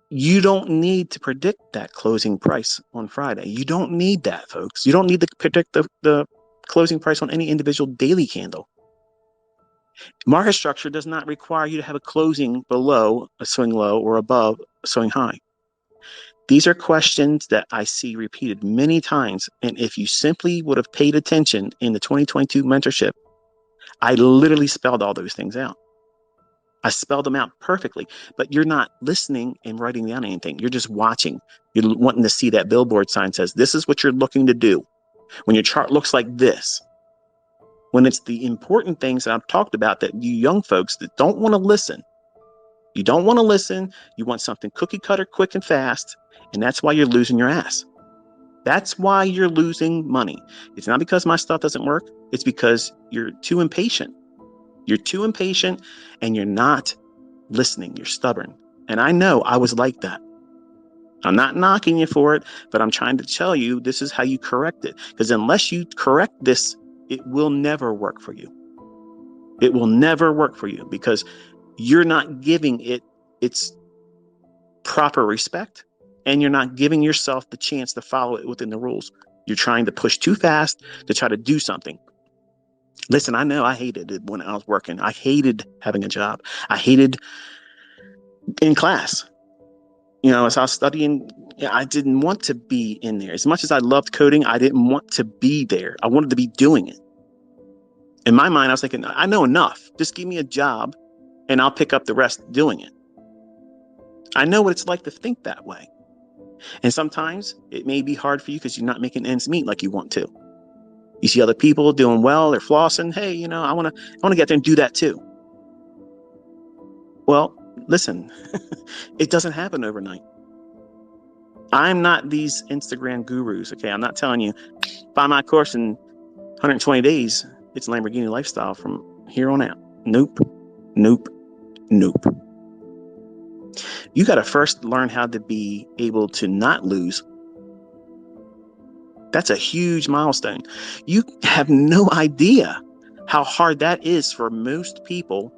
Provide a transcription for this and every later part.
You don't need to predict that closing price on Friday. You don't need that, folks. You don't need to predict the closing price on any individual daily candle. Market structure does not require you to have a closing below a swing low or above a swing high. These are questions that I see repeated many times. And if you simply would have paid attention in the 2022 mentorship, I literally spelled all those things out. I spelled them out perfectly, but you're not listening and writing down anything. You're just watching. You're wanting to see that billboard sign says, this is what you're looking to do. When your chart looks like this, when it's the important things that I've talked about that you young folks that don't want to listen, you don't want to listen. You want something cookie cutter, quick and fast. And that's why you're losing your ass. That's why you're losing money. It's not because my stuff doesn't work. It's because you're too impatient. You're too impatient and you're not listening. You're stubborn. And I know I was like that. I'm not knocking you for it, but I'm trying to tell you this is how you correct it. Because unless you correct this, it will never work for you. It will never work for you because you're not giving it its proper respect and you're not giving yourself the chance to follow it within the rules. You're trying to push too fast to try to do something. Listen, I know I hated it when I was working. I hated having a job. I hated in class. You know, as I was studying, I didn't want to be in there. As much as I loved coding, I didn't want to be there. I wanted to be doing it. In my mind, I was thinking, I know enough. Just give me a job and I'll pick up the rest doing it. I know what it's like to think that way. And sometimes it may be hard for you because you're not making ends meet like you want to. You see other people doing well, they're flossing. Hey, you know, I want to get there and do that too. Well, listen, it doesn't happen overnight. I'm not these Instagram gurus. Okay. I'm not telling you buy my course in 120 days. It's Lamborghini lifestyle from here on out. Nope. Nope. Nope. You got to first learn how to be able to not lose. That's a huge milestone. You have no idea how hard that is for most people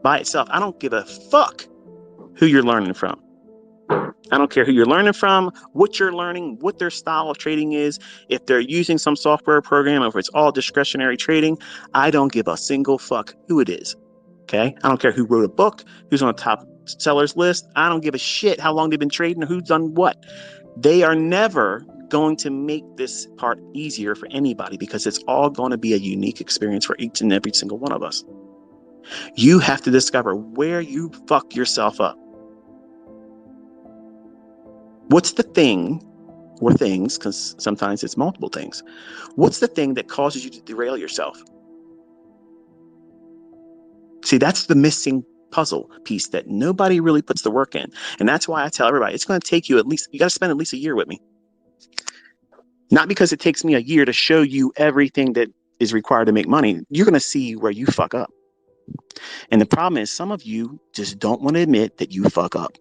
by itself. I don't give a fuck who you're learning from. I don't care who you're learning from, what you're learning, what their style of trading is. If they're using some software program, or if it's all discretionary trading, I don't give a single fuck who it is. Okay. I don't care who wrote a book, who's on the top sellers list. I don't give a shit how long they've been trading or who's done what. They are never going to make this part easier for anybody because it's all going to be a unique experience for each and every single one of us. You have to discover where you fuck yourself up. What's the thing or things, because sometimes it's multiple things. What's the thing that causes you to derail yourself? See, that's the missing puzzle piece that nobody really puts the work in. And that's why I tell everybody, it's going to take you you got to spend at least a year with me. Not because it takes me a year to show you everything that is required to make money. You're going to see where you fuck up. And the problem is some of you just don't want to admit that you fuck up.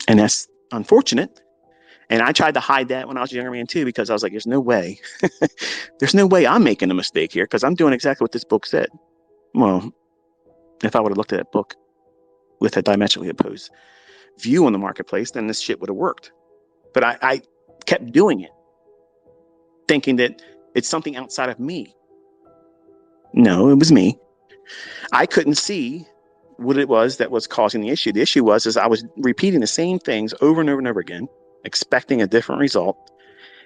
And that's unfortunate. And I tried to hide that when I was a younger man too, because I was like, there's no way. There's no way I'm making a mistake here because I'm doing exactly what this book said. Well, if I would have looked at that book with a diametrically opposed view on the marketplace, then this shit would have worked. But I kept doing it, thinking that it's something outside of me. No, it was me. I couldn't see what it was that was causing the issue. The issue was I was repeating the same things over and over and over again, expecting a different result.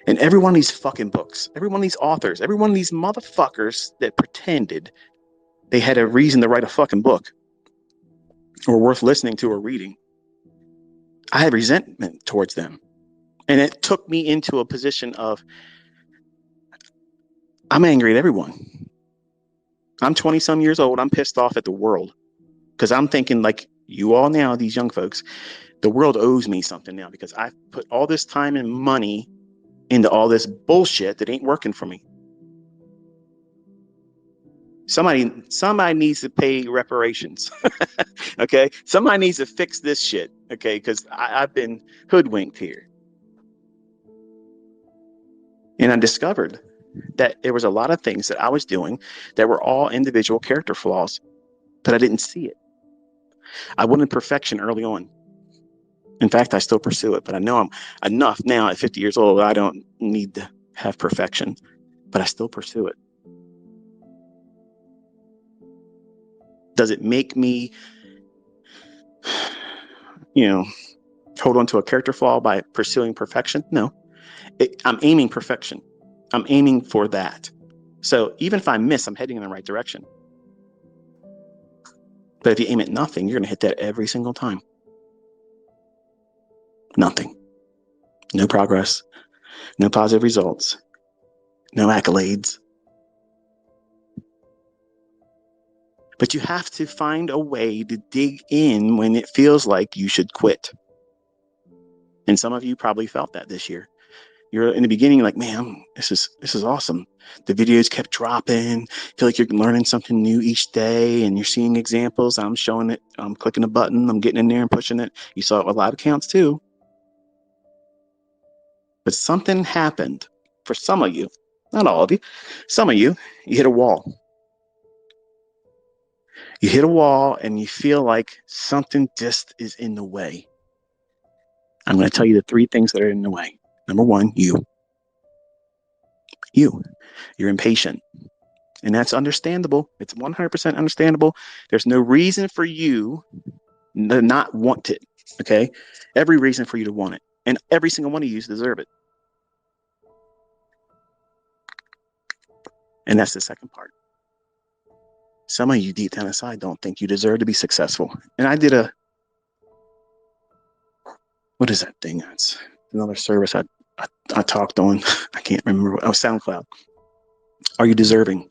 And every one of these fucking books, every one of these authors, every one of these motherfuckers that pretended they had a reason to write a fucking book or worth listening to or reading, I had resentment towards them. And it took me into a position of, I'm angry at everyone. I'm 20 some years old. I'm pissed off at the world because I'm thinking like you all now, these young folks, the world owes me something now because I've put all this time and money into all this bullshit that ain't working for me. Somebody needs to pay reparations. Okay. Somebody needs to fix this shit. Okay. Because I've been hoodwinked here. And I discovered that there was a lot of things that I was doing that were all individual character flaws, but I didn't see it. I wanted perfection early on. In fact, I still pursue it, but I know I'm enough now at 50 years old. I don't need to have perfection, but I still pursue it. Does it make me, hold on to a character flaw by pursuing perfection? No. I'm aiming perfection. I'm aiming for that. So even if I miss, I'm heading in the right direction. But if you aim at nothing, you're going to hit that every single time. Nothing. No progress. No positive results. No accolades. But you have to find a way to dig in when it feels like you should quit. And some of you probably felt that this year. You're in the beginning like, man, this is awesome. The videos kept dropping. Feel like you're learning something new each day, and you're seeing examples. I'm showing it. I'm clicking a button. I'm getting in there and pushing it. You saw it with live accounts too. But something happened for some of you, not all of you. Some of you hit a wall. You hit a wall and you feel like something just is in the way. I'm going to tell you the 3 things that are in the way. Number 1, you. You're impatient. And that's understandable. It's 100% understandable. There's no reason for you to not want it. Okay? Every reason for you to want it. And every single one of you deserve it. And that's the second part. Some of you deep down inside don't think you deserve to be successful. And I did what is that thing? It's another service I talked on. I can't remember. SoundCloud. Are you deserving?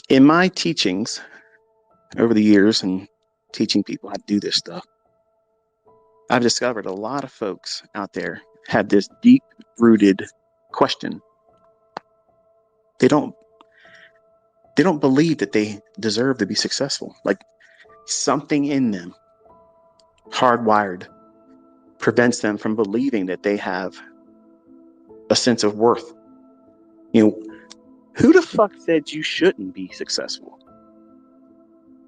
In my teachings over the years and teaching people how to do this stuff, I've discovered a lot of folks out there have this deep-rooted question. They don't believe that they deserve to be successful. Like something in them, hardwired, prevents them from believing that they have a sense of worth. Who the fuck said you shouldn't be successful?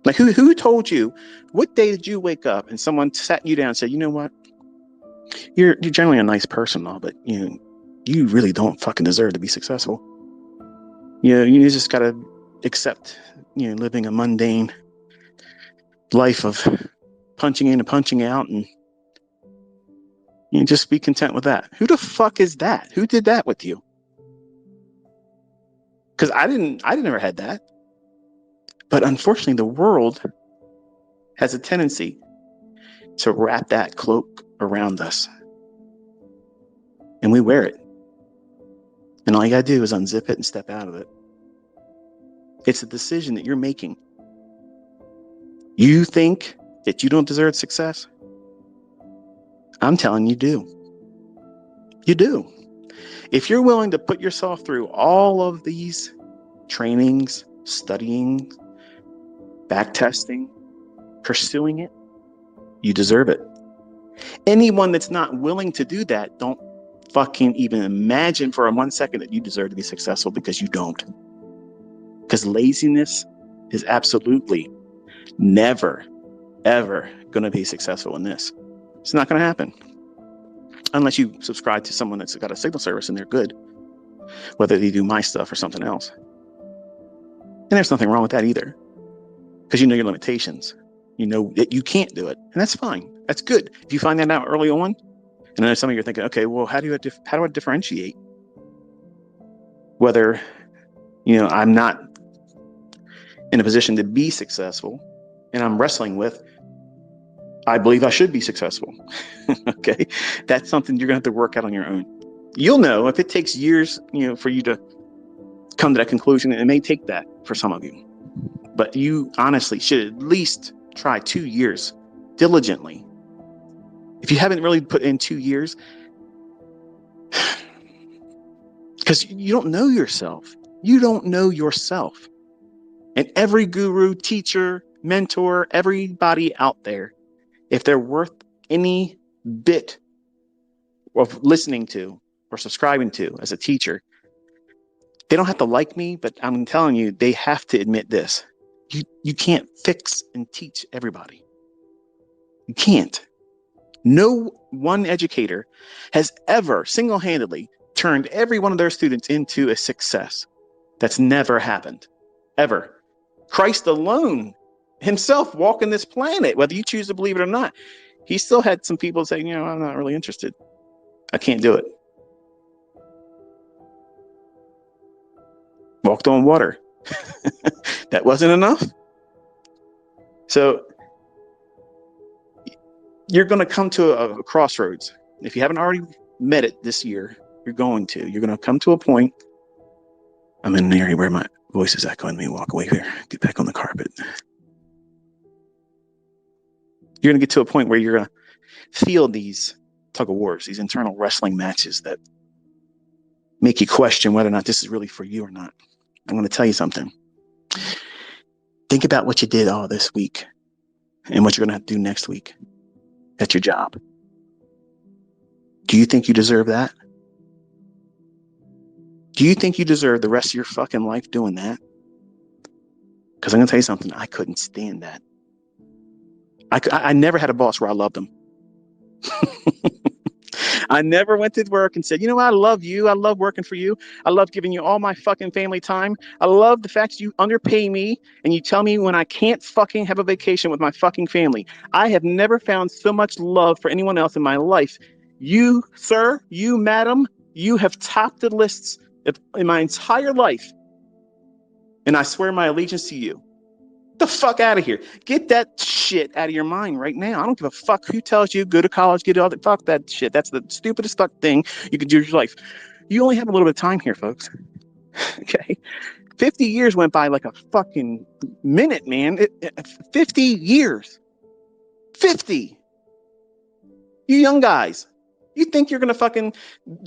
Like who told you? What day did you wake up and someone sat you down and said, you know what? You're generally a nice person, all, but you really don't fucking deserve to be successful. You just gotta accept living a mundane life of punching in and punching out, and just be content with that. Who the fuck is that? Who did that with you? Because I never had that. But unfortunately, the world has a tendency to wrap that cloak around us. And we wear it. And all you gotta do is unzip it and step out of it. It's a decision that you're making. You think that you don't deserve success? I'm telling you, you do. If you're willing to put yourself through all of these trainings, studying, backtesting, pursuing it, you deserve it. Anyone that's not willing to do that, don't fucking even imagine for 1 second that you deserve to be successful, because you don't. Because laziness is absolutely never, ever going to be successful in this. It's not going to happen. Unless you subscribe to someone that's got a signal service and they're good, whether they do my stuff or something else. And there's nothing wrong with that either, because you know your limitations. You know that you can't do it, and that's fine. That's good. If you find that out early on, and then some of you are thinking, okay, well, how do I differentiate whether I'm not in a position to be successful, and I'm wrestling with, I believe I should be successful. Okay, that's something you're gonna have to work out on your own. You'll know if it takes years, for you to come to that conclusion. It may take that for some of you, but you honestly should at least try 2 years diligently. If you haven't really put in 2 years, because you don't know yourself. You don't know yourself. And every guru, teacher, mentor, everybody out there, if they're worth any bit of listening to or subscribing to as a teacher, they don't have to like me, but I'm telling you, they have to admit this. You can't fix and teach everybody. You can't. No one educator has ever single-handedly turned every one of their students into a success. That's never happened, ever. Christ alone himself walking this planet, whether you choose to believe it or not, he still had some people saying, I'm not really interested. I can't do it. Walked on water. That wasn't enough. So you're going to come to a crossroads. If you haven't already met it this year, you're going to come to a point. I'm in an area where my voice is echoing. Let me walk away here, get back on the carpet. You're going to get to a point where you're going to feel these tug of wars, these internal wrestling matches that make you question whether or not this is really for you or not. I'm going to tell you something. Think about what you did all this week and what you're going to have to do next week at your job. Do you think you deserve that? Do you think you deserve the rest of your fucking life doing that? Because I'm going to tell you something. I couldn't stand that. I never had a boss where I loved them. I never went to work and said, you know what? I love you. I love working for you. I love giving you all my fucking family time. I love the fact that you underpay me and you tell me when I can't fucking have a vacation with my fucking family. I have never found so much love for anyone else in my life. You, sir, you, madam, you have topped the lists in my entire life. And I swear my allegiance to you. The fuck out of here. Get that shit out of your mind right now. I don't give a fuck who tells you go to college, get all that. Fuck that shit. That's the stupidest fuck thing you could do in your life. You only have a little bit of time here, folks. Okay. 50 years went by like a fucking minute, man. 50 years. 50. You young guys. You think you're going to fucking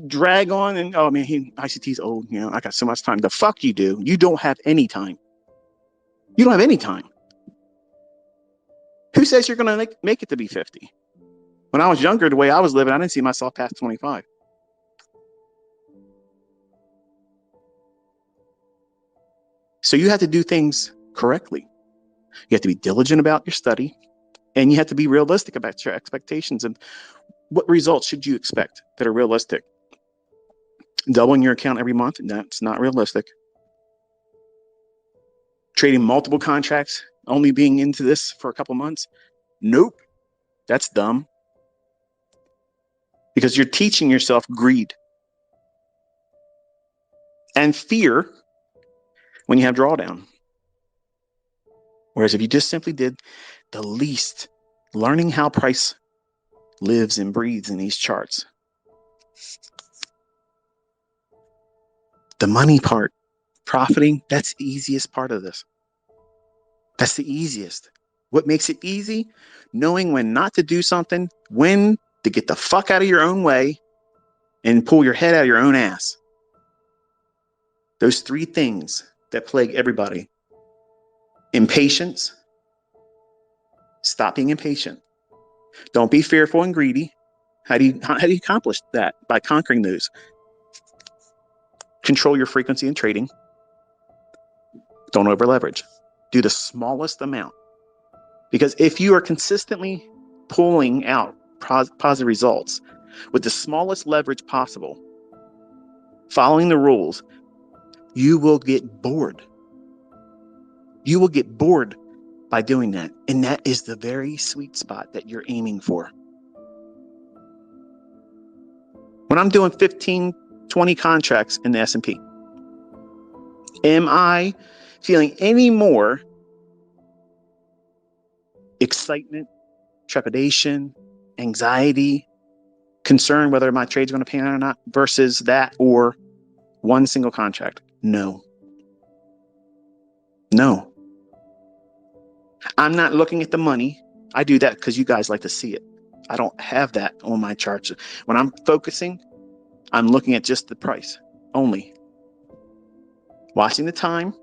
drag on and, oh man, ICT's old. I got so much time. The fuck you do. You don't have any time. You don't have any time. Who says you're going to make it to be 50? When I was younger, the way I was living, I didn't see myself past 25. So you have to do things correctly. You have to be diligent about your study, and you have to be realistic about your expectations and what results should you expect that are realistic. Doubling your account every month, that's not realistic. Trading multiple contracts, only being into this for a couple months, nope, that's dumb. Because you're teaching yourself greed and fear when you have drawdown. Whereas if you just simply did the least, learning how price lives and breathes in these charts, the money part, profiting, that's the easiest part of this. That's the easiest. What makes it easy? Knowing when not to do something, when to get the fuck out of your own way and pull your head out of your own ass. Those three things that plague everybody. Impatience. Stop being impatient. Don't be fearful and greedy. How do you accomplish that? By conquering those. Control your frequency in trading. Don't over leverage. Do the smallest amount. Because if you are consistently pulling out positive results with the smallest leverage possible, following the rules, you will get bored. You will get bored by doing that. And that is the very sweet spot that you're aiming for. When I'm doing 15, 20 contracts in the S&P, am I feeling any more excitement, trepidation, anxiety, concern whether my trade's going to pan out or not versus that or one single contract? No. I'm not looking at the money. I do that because you guys like to see it. I don't have that on my charts. When I'm focusing, I'm looking at just the price only. Watching the time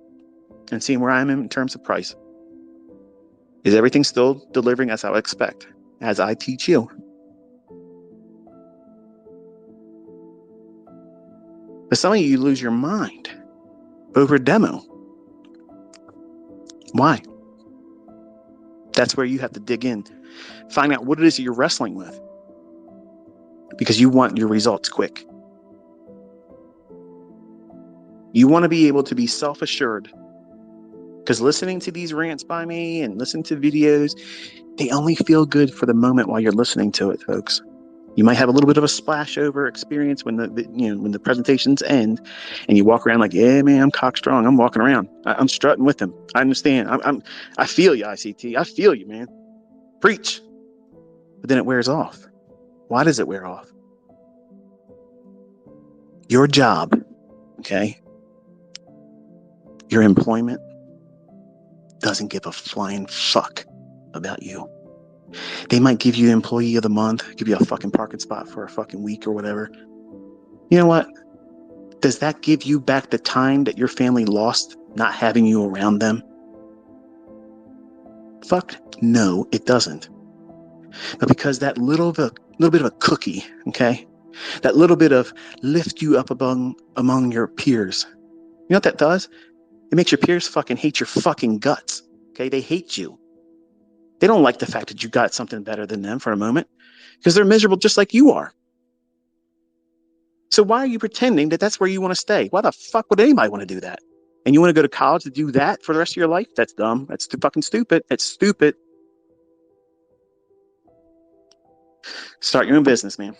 and seeing where I am in terms of price. Is everything still delivering as I would expect, as I teach you? But some of you lose your mind over a demo. Why? That's where you have to dig in, find out what it is that you're wrestling with, because you want your results quick. You want to be able to be self-assured, because listening to these rants by me and listening to videos, they only feel good for the moment while you're listening to it, folks. You might have a little bit of a splash over experience when when the presentations end, and you walk around like, yeah, man, I'm cock strong. I'm walking around. I'm strutting with them. I understand. I feel you, ICT. I feel you, man. Preach. But then it wears off. Why does it wear off? Your job, okay, your employment doesn't give a flying fuck about you. They might give you employee of the month, give you a fucking parking spot for a fucking week or whatever. You know what? Does that give you back the time that your family lost not having you around them? Fuck no, it doesn't. But because that little bit of a cookie, okay, that little bit of lift you up among your peers, you know what that does? It makes your peers fucking hate your fucking guts. Okay, they hate you. They don't like the fact that you got something better than them for a moment, because they're miserable just like you are. So why are you pretending that that's where you want to stay? Why the fuck would anybody want to do that? And you want to go to college to do that for the rest of your life? That's dumb. That's too fucking stupid. It's stupid. Start your own business, man.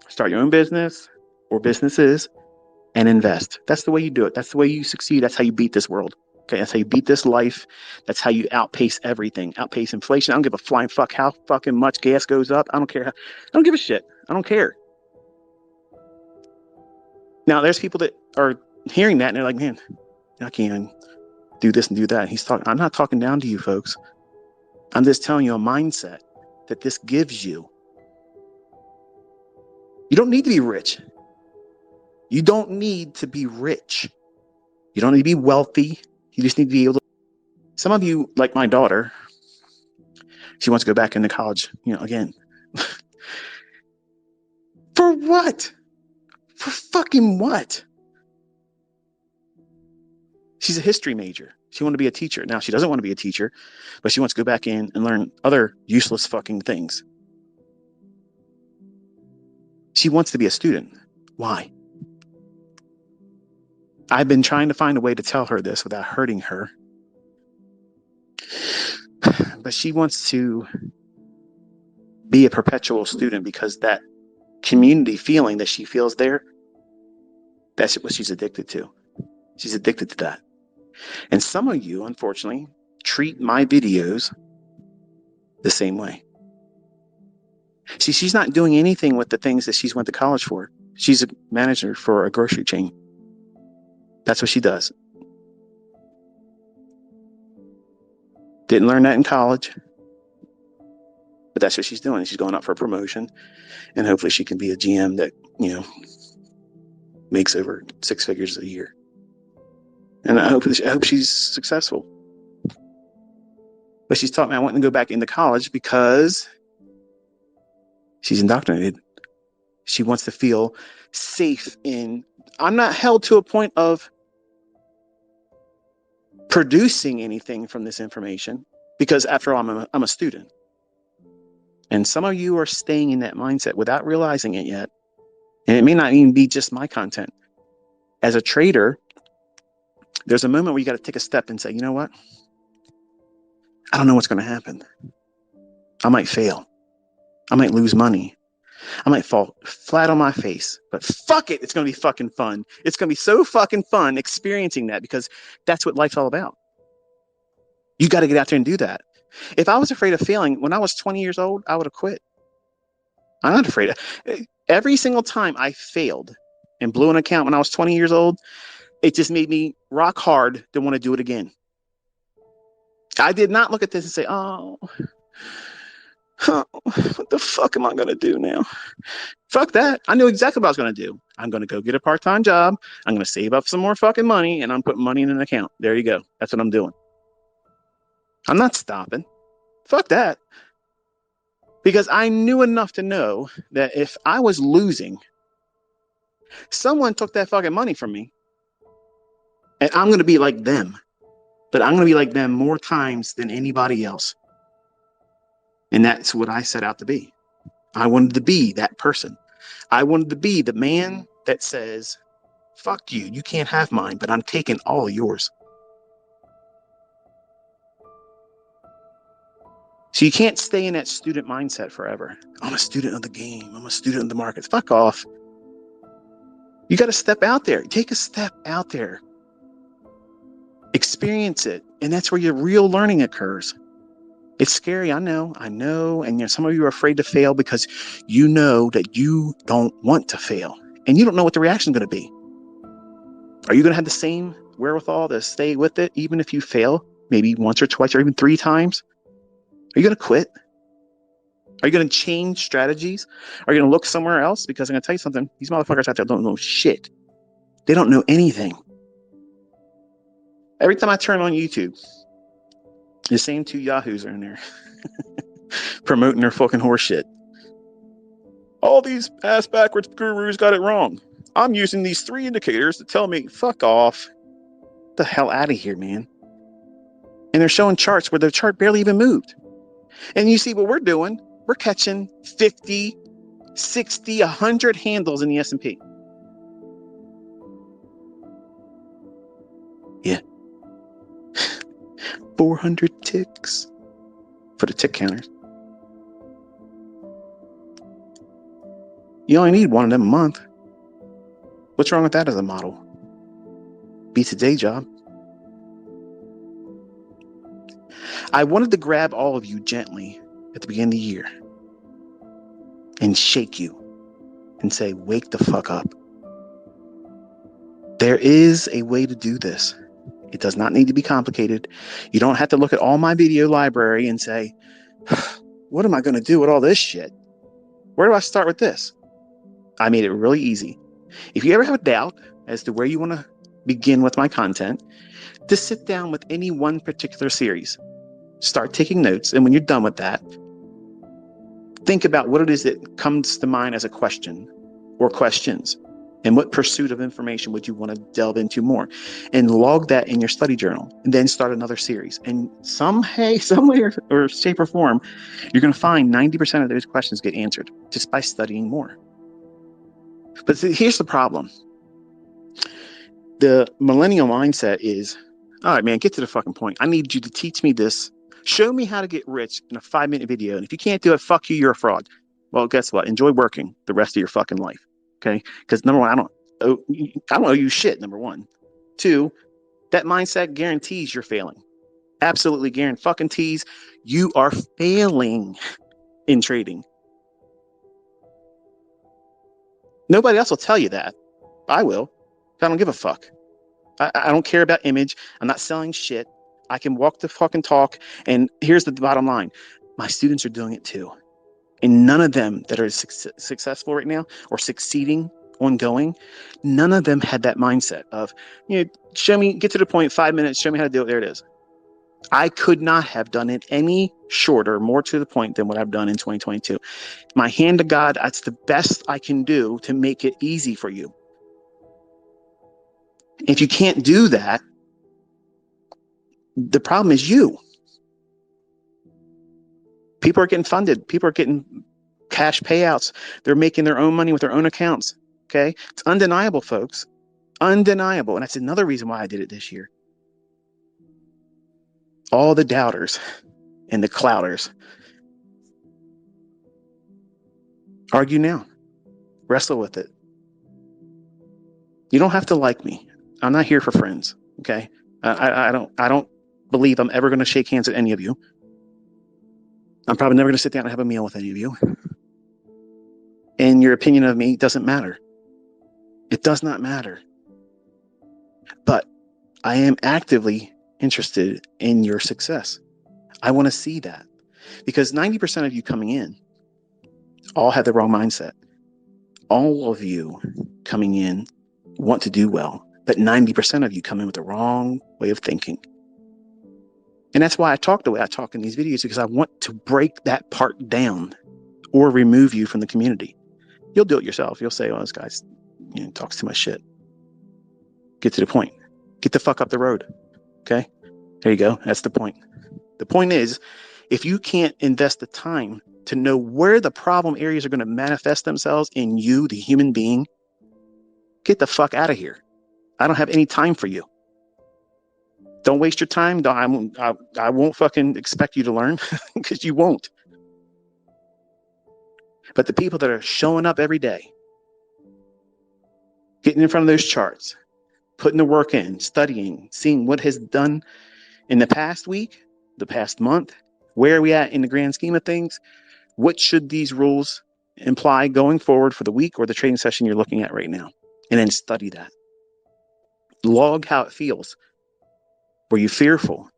Start your own business or businesses and invest. That's the way you do it. That's the way you succeed. That's how you beat this world. Okay, that's how you beat this life. That's how you outpace everything. Outpace inflation. I don't give a flying fuck how fucking much gas goes up. I don't care. I don't give a shit. I don't care. Now, there's people that are hearing that and they're like, man, I can't do this and do that. I'm not talking down to you, folks. I'm just telling you a mindset that this gives you. You don't need to be rich. You don't need to be rich. You don't need to be wealthy. You just need to be able to. Some of you, like my daughter, she wants to go back into college, again. For what? For fucking what? She's a history major. She wanted to be a teacher. Now, she doesn't want to be a teacher, but she wants to go back in and learn other useless fucking things. She wants to be a student. Why? I've been trying to find a way to tell her this without hurting her. But she wants to be a perpetual student because that community feeling that she feels there, that's what she's addicted to. She's addicted to that. And some of you, unfortunately, treat my videos the same way. See, she's not doing anything with the things that she's went to college for. She's a manager for a grocery chain. That's what she does. Didn't learn that in college, but that's what she's doing. She's going up for a promotion, and hopefully she can be a GM that, makes over 6 figures a year. And I hope she's successful. But she's taught me I want to go back into college because she's indoctrinated. She wants to feel safe I'm not held to a point of producing anything from this information because after all, I'm a student. And some of you are staying in that mindset without realizing it yet. And it may not even be just my content. As a trader, there's a moment where you got to take a step and say, you know what? I don't know what's going to happen. I might fail. I might lose money. I might fall flat on my face, but fuck it. It's going to be fucking fun. It's going to be so fucking fun experiencing that because that's what life's all about. You got to get out there and do that. If I was afraid of failing when I was 20 years old, I would have quit. I'm not afraid. Every single time I failed and blew an account when I was 20 years old, it just made me rock hard to want to do it again. I did not look at this and say, oh, what the fuck am I going to do now? Fuck that. I knew exactly what I was going to do. I'm going to go get a part-time job. I'm going to save up some more fucking money and I'm putting money in an account. There you go. That's what I'm doing. I'm not stopping. Fuck that. Because I knew enough to know that if I was losing, someone took that fucking money from me and I'm going to be like them. But I'm going to be like them more times than anybody else. And that's what I set out to be. I wanted to be that person. I wanted to be the man that says, fuck you, you can't have mine, but I'm taking all of yours. So you can't stay in that student mindset forever. I'm a student of the game. I'm a student of the markets. Fuck off. You got to step out there. Take a step out there. Experience it. And that's where your real learning occurs. It's scary. I know. And some of you are afraid to fail because you know that you don't want to fail. And you don't know what the reaction is going to be. Are you going to have the same wherewithal to stay with it, even if you fail, maybe once or twice or even 3 times? Are you going to quit? Are you going to change strategies? Are you going to look somewhere else? Because I'm going to tell you something. These motherfuckers out there don't know shit. They don't know anything. Every time I turn on YouTube, the same 2 yahoos are in there promoting their fucking horse shit. All these ass backwards gurus got it wrong. I'm using these 3 indicators to tell me, fuck off. Get the hell out of here, man. And they're showing charts where the chart barely even moved. And you see what we're doing. We're catching 50, 60, 100 handles in the S&P. Yeah. 400 ticks for the tick counters. You only need 1 of them a month. What's wrong with that as a model? Beats a day job. I wanted to grab all of you gently at the beginning of the year and shake you and say, wake the fuck up. There is a way to do this. It does not need to be complicated. You don't have to look at all my video library and say, what am I going to do with all this shit? Where do I start with this? I made it really easy. If you ever have a doubt as to where you want to begin with my content, just sit down with any one particular series. Start taking notes. And when you're done with that, think about what it is that comes to mind as a question or questions. And what pursuit of information would you want to delve into more? And log that in your study journal. And then start another series. And some way or shape or form, you're going to find 90% of those questions get answered just by studying more. But see, here's the problem. The millennial mindset is, all right, man, get to the fucking point. I need you to teach me this. Show me how to get rich in a 5-minute video. And if you can't do it, fuck you, you're a fraud. Well, guess what? Enjoy working the rest of your fucking life. Okay? Because number one, I don't owe you shit, number one. 2, that mindset guarantees you're failing. Absolutely guarantees you are failing in trading. Nobody else will tell you that. I will. I don't give a fuck. I don't care about image. I'm not selling shit. I can walk the fucking talk. And here's the bottom line. My students are doing it too. And none of them that are successful right now or succeeding ongoing, none of them had that mindset of, show me, get to the point, 5 minutes, show me how to do it. There it is. I could not have done it any shorter, more to the point than what I've done in 2022. My hand to God, that's the best I can do to make it easy for you. If you can't do that, the problem is you. People are getting funded. People are getting cash payouts. They're making their own money with their own accounts. Okay. It's undeniable, folks. Undeniable. And that's another reason why I did it this year. All the doubters and the clouders. Argue now. Wrestle with it. You don't have to like me. I'm not here for friends. Okay. I don't believe I'm ever going to shake hands with any of you. I'm probably never going to sit down and have a meal with any of you. And your opinion of me doesn't matter. It does not matter. But I am actively interested in your success. I want to see that. Because 90% of you coming in all have the wrong mindset. All of you coming in want to do well, but 90% of you come in with the wrong way of thinking. And that's why I talk the way I talk in these videos, because I want to break that part down or remove you from the community. You'll do it yourself. You'll say, oh, this guy talks too much shit. Get to the point. Get the fuck up the road. Okay? There you go. That's the point. The point is, If you can't invest the time to know where the problem areas are going to manifest themselves in you, the human being, get the fuck out of here. I don't have any time for you. Don't waste your time. I won't fucking expect you to learn because you won't. But the people that are showing up every day, getting in front of those charts, putting the work in, studying, seeing what has done in the past week, the past month, where are we at in the grand scheme of things? What should these rules imply going forward for the week or the trading session you're looking at right now? And then study that. Log how it feels. Were you fearful?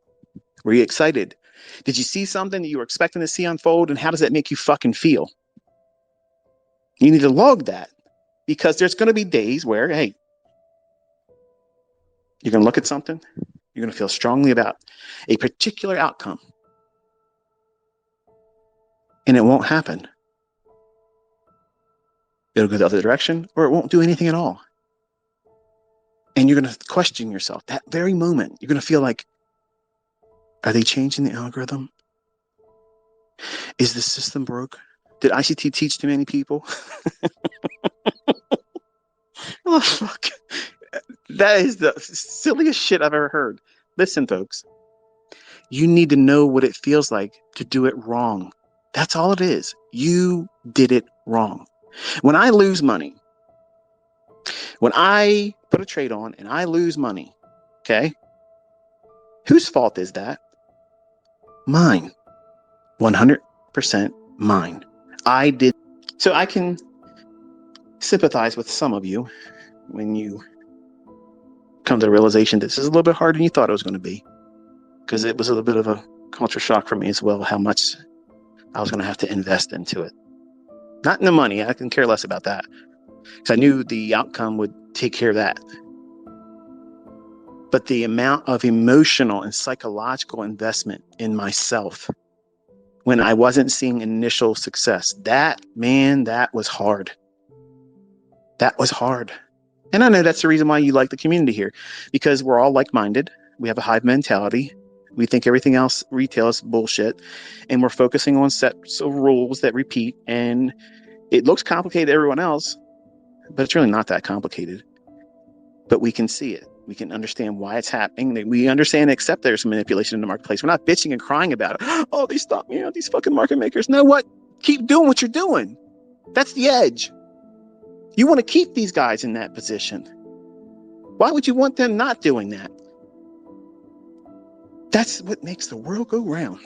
Were you excited? Did you see something that you were expecting to see unfold? And how does that make you fucking feel? You need to log that, because there's going to be days where, hey, you're going to look at something, you're going to feel strongly about a particular outcome, and it won't happen. It'll go the other direction, or it won't do anything at all. And you're going to question yourself. That very moment, you're going to feel like, are they changing the algorithm? Is the system broke? Did ICT teach too many people? Oh, fuck. That is the silliest shit I've ever heard. Listen, folks, you need to know what it feels like to do it wrong. That's all it is. You did it wrong. When I lose money, when I put a trade on and I lose money, okay, whose fault is that? Mine. 100% mine. I did. So I can sympathize with some of you when you come to the realization that this is a little bit harder than you thought it was going to be, because it was a little bit of a culture shock for me as well, how much I was going to have to invest into it. Not in the money. I can care less about that, because I knew the outcome would take care of that. But the amount of emotional and psychological investment in myself when I wasn't seeing initial success, that was hard. That was hard. And I know that's the reason why you like the community here, because we're all like-minded. We have a hive mentality. We think everything else retail is bullshit, and we're focusing on sets of rules that repeat, and it looks complicated to everyone else, but it's really not that complicated. But we can see it. We can understand why it's happening. We understand and accept there's manipulation in the marketplace. We're not bitching and crying about it. Oh, they stopped me, these fucking market makers. Know what? Keep doing what you're doing. That's the edge. You want to keep these guys in that position. Why would you want them not doing that? That's what makes the world go round.